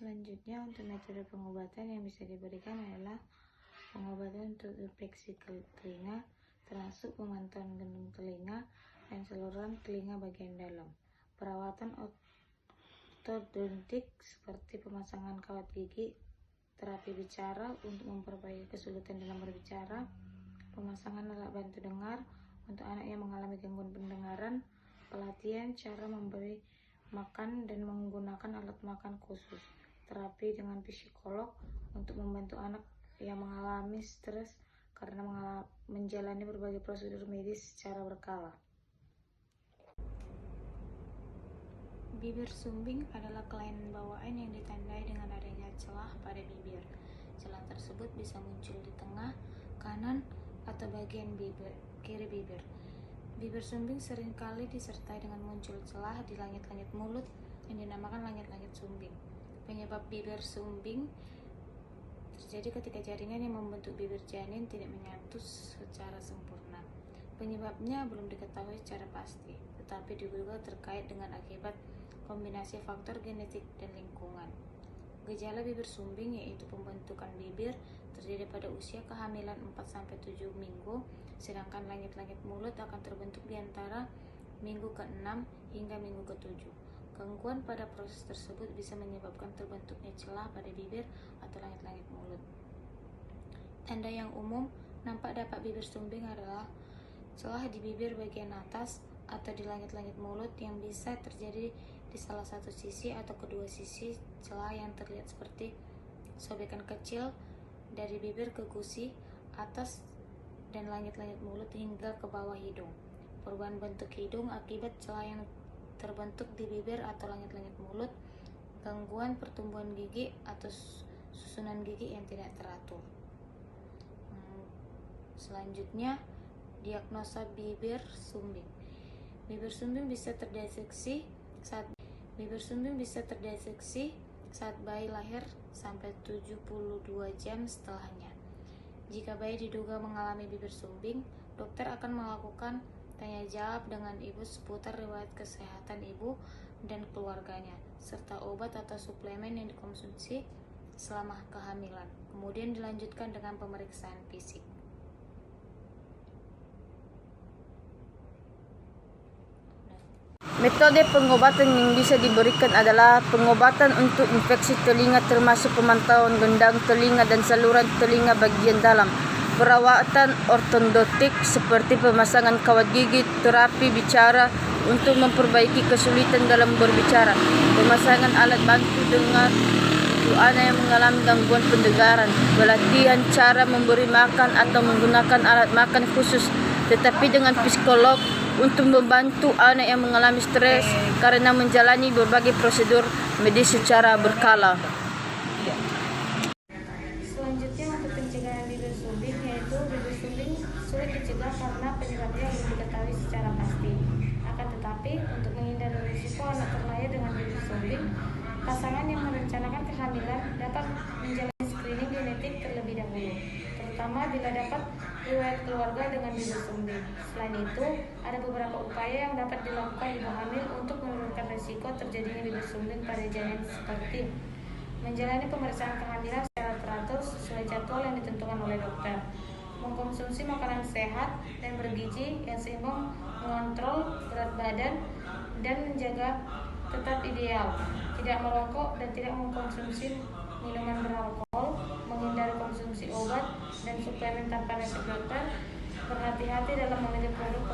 Selanjutnya, untuk metode pengobatan yang bisa diberikan adalah pengobatan untuk infeksi telinga, termasuk pemantauan gendung telinga dan saluran telinga bagian dalam. Perawatan ortodontik seperti pemasangan kawat gigi, terapi bicara untuk memperbaiki kesulitan dalam berbicara, pemasangan alat bantu dengar untuk anak yang mengalami gangguan pendengaran, pelatihan cara memberi makan dan menggunakan alat makan khusus, terapi dengan psikolog untuk membantu anak yang mengalami stres karena menjalani berbagai prosedur medis secara berkala. Bibir sumbing adalah kelainan bawaan yang ditandai dengan adanya celah pada bibir. Celah tersebut bisa muncul di tengah, kanan, atau bagian kiri bibir. Bibir sumbing seringkali disertai dengan muncul celah di langit-langit mulut yang dinamakan langit-langit sumbing. Penyebab bibir sumbing terjadi ketika jaringan yang membentuk bibir janin tidak menyatu secara sempurna. Penyebabnya belum diketahui secara pasti, tetapi diduga terkait dengan akibat kombinasi faktor genetik dan lingkungan. Gejala bibir sumbing yaitu pembentukan bibir terjadi pada usia kehamilan 4-7 minggu, sedangkan langit-langit mulut akan terbentuk di antara minggu ke-6 hingga minggu ke-7. Gangguan pada proses tersebut bisa menyebabkan terbentuknya celah pada bibir atau langit-langit mulut. Tanda yang umum nampak dapat bibir sumbing adalah celah di bibir bagian atas atau di langit-langit mulut yang bisa terjadi di salah satu sisi atau kedua sisi celah yang terlihat seperti sobekan kecil dari bibir ke gusi atas dan langit-langit mulut hingga ke bawah hidung. Perubahan bentuk hidung akibat celah yang terbentuk di bibir atau langit-langit mulut, gangguan pertumbuhan gigi atau susunan gigi yang tidak teratur. Selanjutnya, diagnosa bibir sumbing. Bibir sumbing bisa terdeteksi saat bayi lahir sampai 72 jam setelahnya. Jika bayi diduga mengalami bibir sumbing, dokter akan melakukan tanya jawab dengan ibu seputar riwayat kesehatan ibu dan keluarganya, serta obat atau suplemen yang dikonsumsi selama kehamilan. Kemudian dilanjutkan dengan pemeriksaan fisik. Metode pengobatan yang bisa diberikan adalah pengobatan untuk infeksi telinga termasuk pemantauan gendang telinga dan saluran telinga bagian dalam, perawatan ortodontik seperti pemasangan kawat gigi, terapi bicara untuk memperbaiki kesulitan dalam berbicara, pemasangan alat bantu dengar untuk anak yang mengalami gangguan pendengaran, pelatihan cara memberi makan atau menggunakan alat makan khusus, tetapi dengan psikolog untuk membantu anak yang mengalami stres karena menjalani berbagai prosedur medis secara berkala. Selanjutnya, untuk pencegahan bibir sumbing, yaitu bibir sumbing sulit dicegah karena penyebabnya belum diketahui secara pasti. Akan tetapi, untuk menghindari risiko anak terlahir dengan bibir sumbing, pasangan yang merencanakan kehamilan dapat menjalani screening genetik terlebih dahulu, terutama bila dapat riwayat keluarga dengan bibir sumbing. Selain itu, ada beberapa upaya yang dapat dilakukan ibu hamil untuk menurunkan risiko terjadinya bibir sumbing pada janin, seperti menjalani pemeriksaan kehamilan secara teratur sesuai jadwal yang ditentukan oleh dokter, mengkonsumsi makanan sehat dan bergizi yang seimbang, mengontrol berat badan dan menjaga tetap ideal, tidak merokok dan tidak mengkonsumsi minuman beralkohol, menghindari konsumsi obat dan suplemen tanpa resep dokter, berhati-hati dalam memilih produk